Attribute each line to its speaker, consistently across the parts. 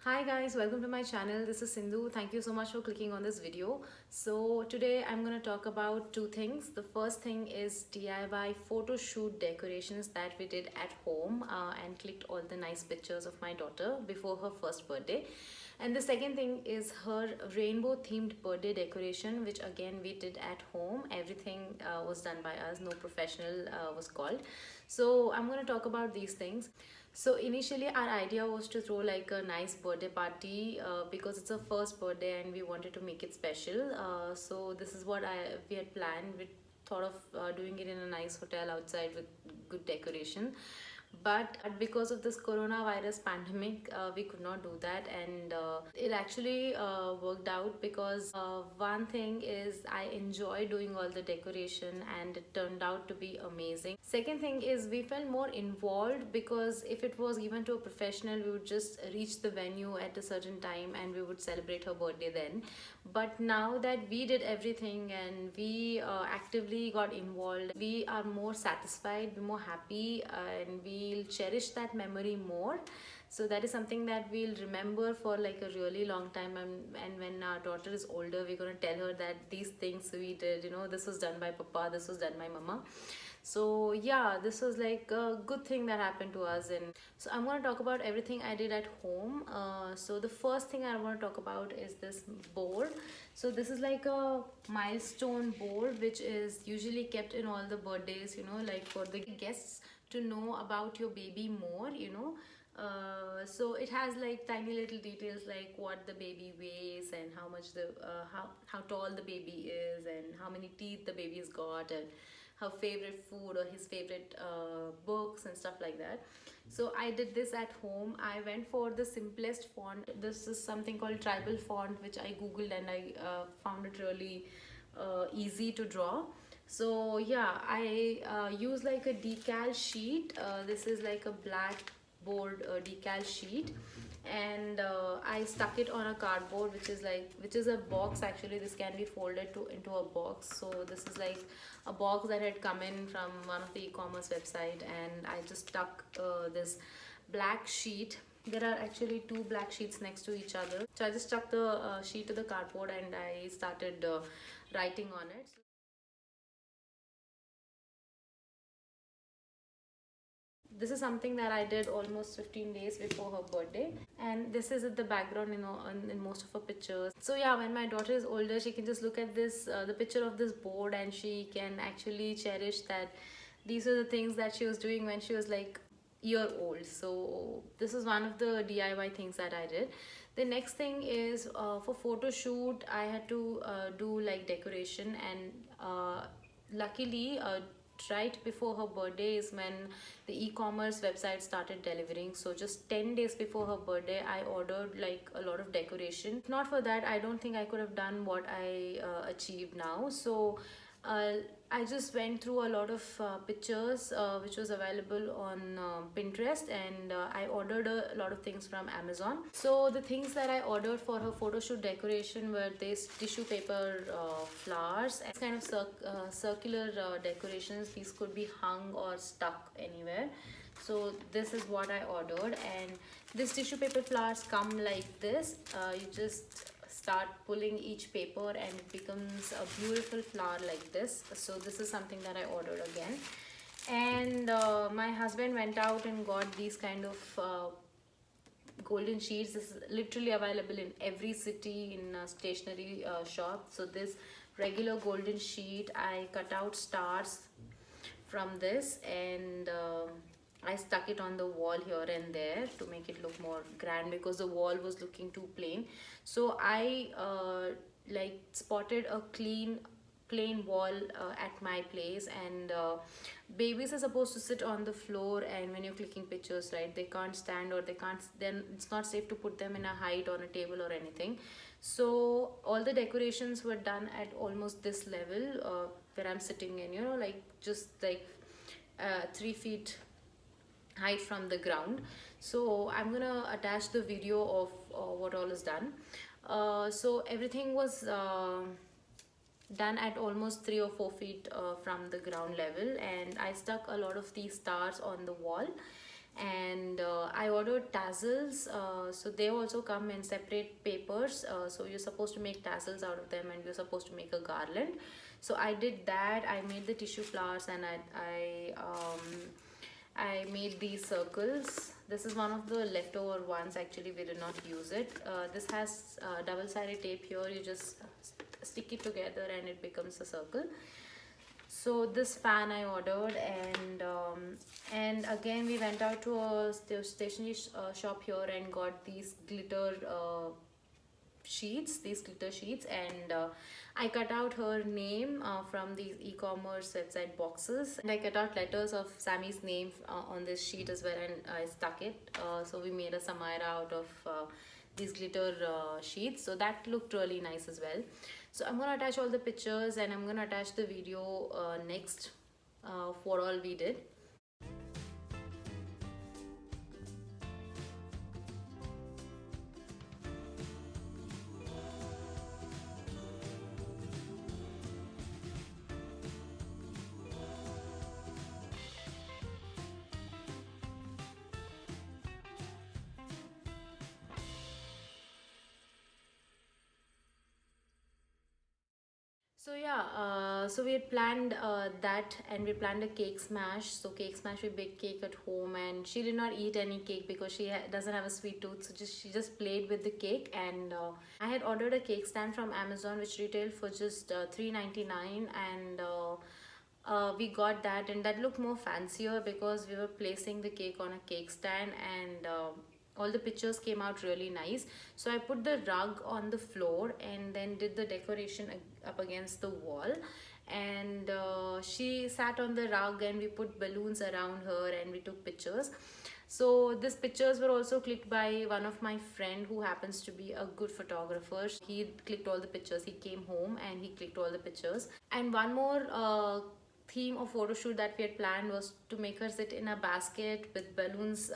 Speaker 1: Hi guys, welcome to my channel. This is Sindhu. Thank you so much for clicking on this video. So today I'm going to talk about two things. The first thing is DIY photo shoot decorations that we did at home and clicked all the nice pictures of my daughter before her first birthday. And the second thing is her rainbow themed birthday decoration, which again we did at home. Everything was done by us, no professional was called. So I'm going to talk about these things. So initially our idea was to throw like a nice birthday party because it's her first birthday and we wanted to make it special. So this is what we had planned. We thought of doing it in a nice hotel outside with good decoration. But because of this coronavirus pandemic, we could not do that, and it actually worked out because one thing is I enjoy doing all the decoration and it turned out to be amazing. Second thing is we felt more involved because if it was given to a professional, we would just reach the venue at a certain time and we would celebrate her birthday then. But now that we did everything and we actively got involved, we are more satisfied, we're more happy, and we'll cherish that memory more. So that is something that we'll remember for like a really long time, and when our daughter is older, we're going to tell her that these things we did, this was done by papa, this was done by mama. So yeah, this was like a good thing that happened to us. And so I'm going to talk about everything I did at home. So the first thing I want to talk about is this board. So this is like a milestone board which is usually kept in all the birthdays, like for the guests to know about your baby more. So it has like tiny little details like what the baby weighs and how much the how tall the baby is and how many teeth the baby's got, and her favorite food or his favorite books and stuff like that. So I did this at home. I went for the simplest font. This is something called tribal font, which I googled and I found it really easy to draw. So yeah, I use like a decal sheet. This is like a black board decal sheet, and I stuck it on a cardboard, which is a box. Actually, this can be folded to into a box. So this is like a box that had come in from one of the e-commerce website, and I just stuck this black sheet. There are actually two black sheets next to each other, so I just stuck the sheet to the cardboard and I started writing on it. This is something that I did almost 15 days before her birthday, and this is at the background, in most of her pictures. So yeah, when my daughter is older, she can just look at this the picture of this board, and she can actually cherish that these are the things that she was doing when she was like year old. So this is one of the DIY things that I did. The next thing is for photo shoot I had to do like decoration, and luckily right before her birthday is when the e-commerce website started delivering. So just 10 days before her birthday I ordered like a lot of decoration. If not for that, I don't think I could have done what I achieved now. So uh, I just went through a lot of pictures which was available on Pinterest, and I ordered a lot of things from Amazon. So the things that I ordered for her photo shoot decoration were these tissue paper flowers and kind of circular decorations. These could be hung or stuck anywhere. So this is what I ordered, and these tissue paper flowers come like this. You just start pulling each paper and it becomes a beautiful flower like this. So this is something that I ordered again. And my husband went out and got these kind of golden sheets. This is literally available in every city in a stationery shop. So this regular golden sheet, I cut out stars from this, and I stuck it on the wall here and there to make it look more grand because the wall was looking too plain. So I like spotted a plain wall at my place, and babies are supposed to sit on the floor, and when you're clicking pictures, right, they can't stand, or they can't, then it's not safe to put them in a height on a table or anything. So all the decorations were done at almost this level where I'm sitting in, like just like 3 feet height from the ground. So I'm gonna attach the video of what all is done. So everything was done at almost 3 or 4 feet from the ground level, and I stuck a lot of these stars on the wall. And I ordered tassels, so they also come in separate papers, so you're supposed to make tassels out of them and you're supposed to make a garland. So I did that. I made the tissue flowers, and I made these circles. This is one of the leftover ones. Actually, we did not use it. This has double-sided tape here. You just stick it together and it becomes a circle. So this fan I ordered, and again we went out to a stationery shop here and got these glitter these glitter sheets, and I cut out her name from these e-commerce website boxes, and I cut out letters of Sammy's name on this sheet as well, and I stuck it. So we made a Samira out of these glitter sheets, so that looked really nice as well. So I'm gonna attach all the pictures, and I'm gonna attach the video next of what all we did. So yeah, so we had planned that, and we planned a cake smash. So cake smash, we baked cake at home, and she did not eat any cake because she doesn't have a sweet tooth. So she just played with the cake, and I had ordered a cake stand from Amazon, which retailed for just $3.99, and we got that, and that looked more fancier because we were placing the cake on a cake stand, and all the pictures came out really nice. So I put the rug on the floor and then did the decoration up against the wall, and she sat on the rug, and we put balloons around her and we took pictures. So these pictures were also clicked by one of my friend who happens to be a good photographer. He clicked all the pictures. He came home and he clicked all the pictures. And one more theme of photo shoot that we had planned was to make her sit in a basket with balloons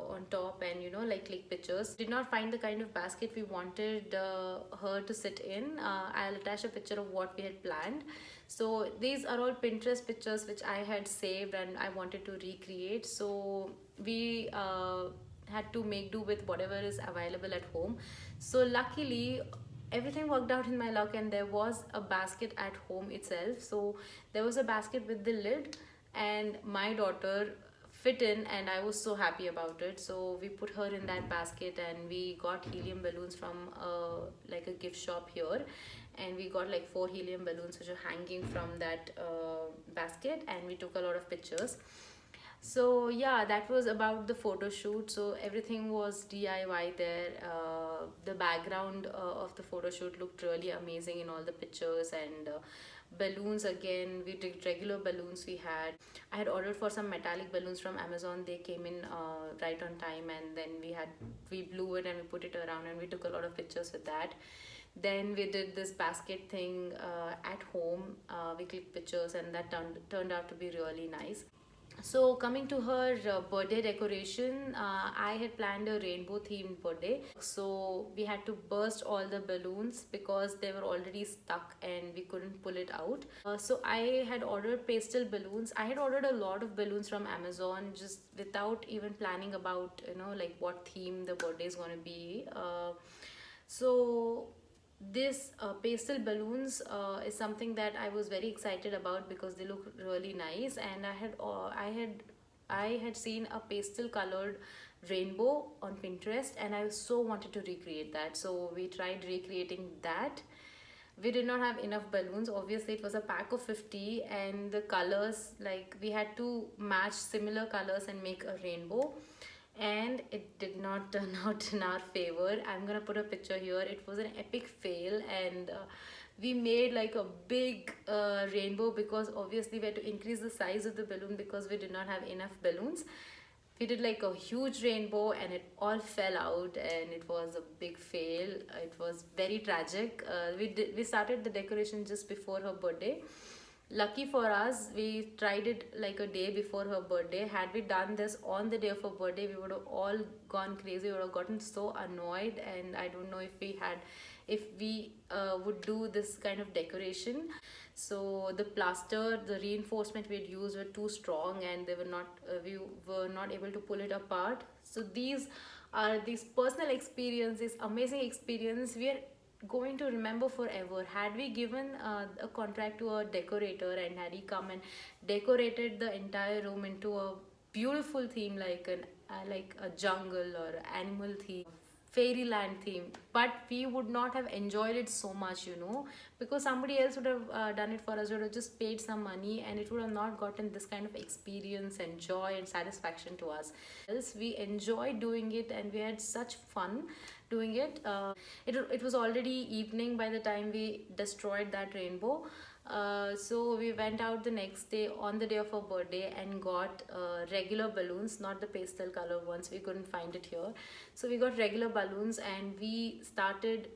Speaker 1: on top, and like click pictures. Did not find the kind of basket we wanted her to sit in. I'll attach a picture of what we had planned. So these are all Pinterest pictures which I had saved and I wanted to recreate. So we had to make do with whatever is available at home. So luckily everything worked out in my luck, and there was a basket at home itself. So there was a basket with the lid, and my daughter fit in, and I was so happy about it. So we put her in that basket, and we got helium balloons from like a gift shop here, and we got like 4 helium balloons which are hanging from that basket, and we took a lot of pictures. So yeah, that was about the photo shoot. So everything was DIY there. The background of the photo shoot looked really amazing in all the pictures, and balloons, again we did regular balloons. I had ordered for some metallic balloons from Amazon. They came in right on time, and then we blew it and we put it around, and we took a lot of pictures with that. Then we did this basket thing at home. We clicked pictures, and that turned out to be really nice. So coming to her birthday decoration, I had planned a rainbow themed birthday. So we had to burst all the balloons because they were already stuck and we couldn't pull it out. So I had ordered pastel balloons. I had ordered a lot of balloons from Amazon just without even planning about like what theme the birthday is going to be. So this pastel balloons is something that I was very excited about because they look really nice, and I had seen a pastel colored rainbow on Pinterest, and I so wanted to recreate that. So we tried recreating that. We did not have enough balloons. Obviously it was a pack of 50, and the colors, like we had to match similar colors and make a rainbow, and it did not turn out in our favor. I'm gonna put a picture here. It was an epic fail, and we made like a big rainbow because obviously we had to increase the size of the balloon because we did not have enough balloons. We did like a huge rainbow, and it all fell out, and it was a big fail. It was very tragic. We started the decoration just before her birthday, Lucky for us, we tried it like a day before her birthday. Had we done this on the day of her birthday, we would have all gone crazy. We would have gotten so annoyed, and I don't know if we would do this kind of decoration. So the plaster, the reinforcement we had used were too strong, and they were not. We were not able to pull it apart. So these are these personal experiences, amazing experience. We are going to remember forever. Had we given a contract to a decorator, and had he come and decorated the entire room into a beautiful theme, like a jungle or animal theme, fairyland theme, but we would not have enjoyed it so much, because somebody else would have done it for us, would have just paid some money, and it would have not gotten this kind of experience and joy and satisfaction to us. Else, we enjoyed doing it, and we had such fun doing it. It was already evening by the time we destroyed that rainbow. So we went out the next day on the day of her birthday and got regular balloons, not the pastel color ones. We couldn't find it here. So we got regular balloons, and we started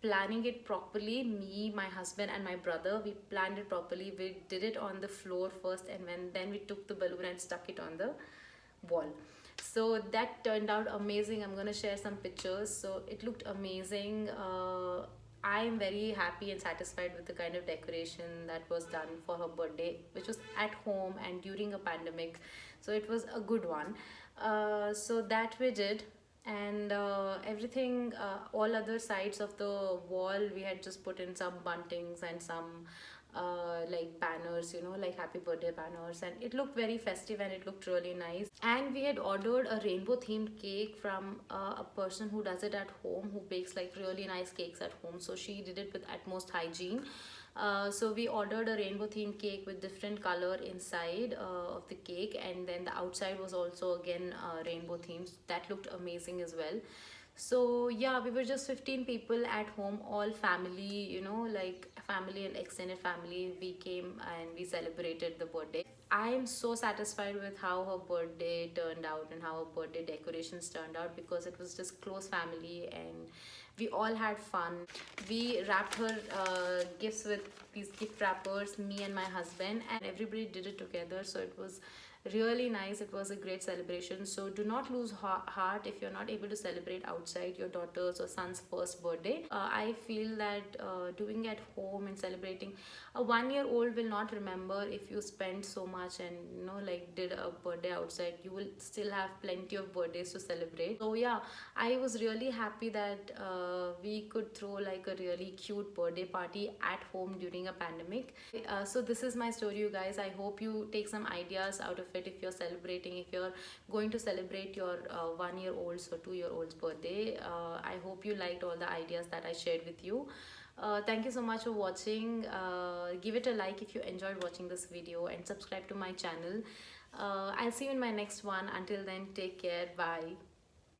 Speaker 1: planning it properly. Me, my husband, and my brother, we planned it properly. We did it on the floor first, and then we took the balloon and stuck it on the wall. So that turned out amazing. I'm gonna share some pictures. So it looked amazing. I am very happy and satisfied with the kind of decoration that was done for her birthday, which was at home and during a pandemic. So it was a good one. So that we did. And everything, all other sides of the wall, we had just put in some buntings and some like banners, like happy birthday banners, and it looked very festive and it looked really nice. And we had ordered a rainbow themed cake from a person who does it at home, who bakes like really nice cakes at home. So she did it with utmost hygiene. So we ordered a rainbow themed cake with different color inside of the cake, and then the outside was also again rainbow themed. That looked amazing as well. So yeah, we were just 15 people at home, all family, like family and extended family. We came and we celebrated the birthday. I am so satisfied with how her birthday turned out and how her birthday decorations turned out, because it was just close family and we all had fun. We wrapped her gifts with these gift wrappers, me and my husband, and everybody did it together. So it was really nice. It was a great celebration. So do not lose heart if you're not able to celebrate outside your daughter's or son's first birthday. I feel that doing at home and celebrating, a 1 year old will not remember if you spend so much and like did a birthday outside. You will still have plenty of birthdays to celebrate. So yeah, I was really happy that we could throw like a really cute birthday party at home during a pandemic. So this is my story, you guys. I hope you take some ideas out of it if you're celebrating, if you're going to celebrate your 1 year old's or 2 year old's birthday. I hope you liked all the ideas that I shared with you. Thank you so much for watching. Give it a like if you enjoyed watching this video, and subscribe to my channel. I'll see you in my next one. Until then, take care. Bye.